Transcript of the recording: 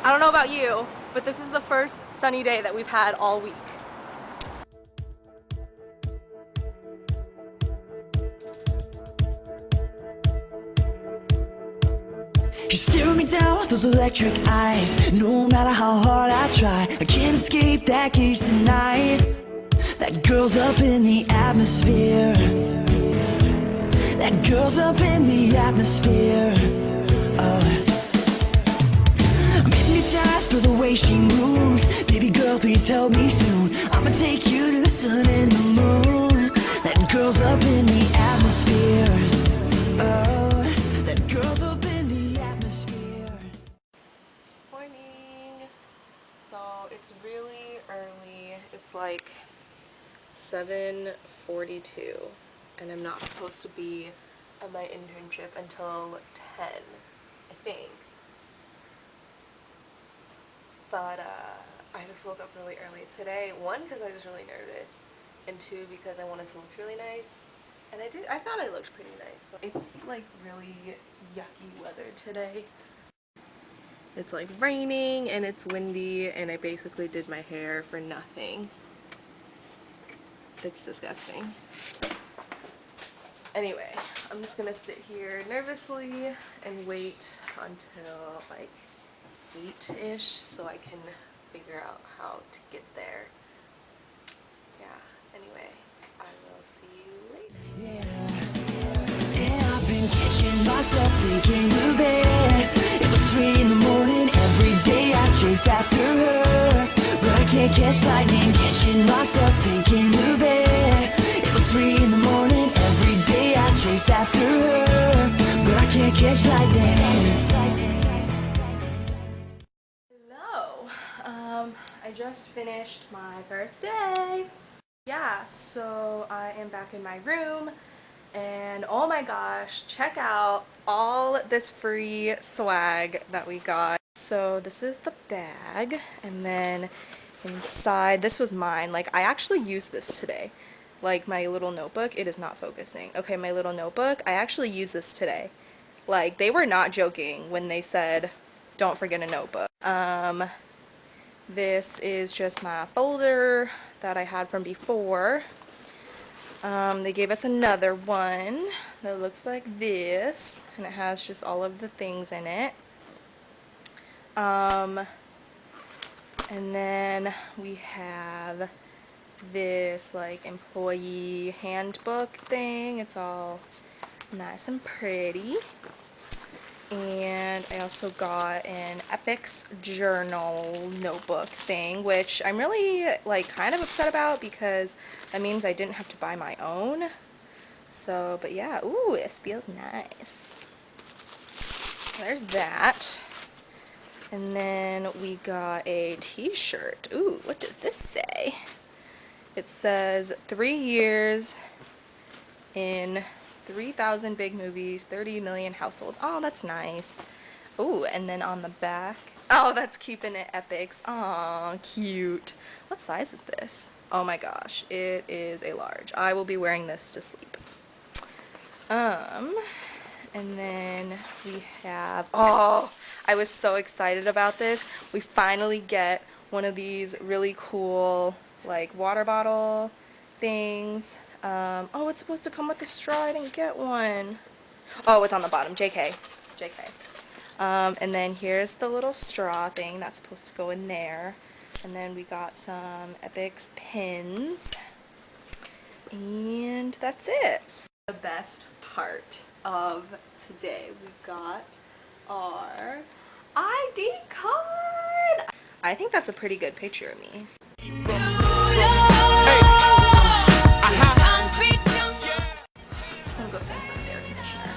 I don't know about you, but this is the first sunny day that we've had all week. You stare me down with those electric eyes. No matter how hard I try, I can't escape that gaze tonight. That girl's up in the atmosphere. That girl's up in the atmosphere. I'm hypnotized by the way she moves. Baby girl, please help me soon. I'ma take you to the sun and the moon. That girl's up in the atmosphere. Oh, that girl's up in the atmosphere. Morning. So it's really early. It's like 7:42 and I'm not supposed to be at my internship until 10, I think. But I just woke up really early today. One, because I was really nervous, and two, because I wanted to look really nice. And I thought I looked pretty nice. So it's like really yucky weather today. It's like raining and it's windy and I basically did my hair for nothing. It's disgusting. Anyway, I'm just gonna sit here nervously and wait until like 8-ish so I can figure out how to get there. Yeah, anyway, I will see you later. Yeah, I've been catching myself thinking of it. It was 3 in the morning, every day I chase after her. But I can't catch lightning, catching myself thinking of it. It was 3 in the morning, every day I chase after her. But I can't catch lightning. Hello. I just finished my first day. Yeah, so I am back in my room and oh my gosh, check out all this free swag that we got. So this is the bag and then inside, this was mine. Like I actually used this today. Like my little notebook, it is not focusing. Okay, my little notebook, I actually used this today. Like they were not joking when they said don't forget a notebook. This is just my folder that I had from before. They gave us another one that looks like this, and it has just all of the things in it. And then we have this like employee handbook thing. It's all nice and pretty. And I also got an Epix journal notebook thing, which I'm really like kind of upset about because that means I didn't have to buy my own. So, but yeah, ooh, this feels nice. There's that. And then we got a t-shirt. Ooh, what does this say? It says 3 years in 3,000 big movies, 30 million households. Oh, that's nice. Oh, and then on the back, oh, that's keeping it Epix. Aw, cute. What size is this? Oh my gosh, it is a large. I will be wearing this to sleep. And then we have, oh, I was so excited about this. We finally get one of these really cool, like, water bottle things. Oh, it's supposed to come with a straw. I didn't get one. Oh, it's on the bottom. JK. And then here's the little straw thing that's supposed to go in there. And then we got some Epix pins. And that's it. The best part of today, we got our ID card. I think that's a pretty good picture of me. I'm gonna go sing for the air conditioner.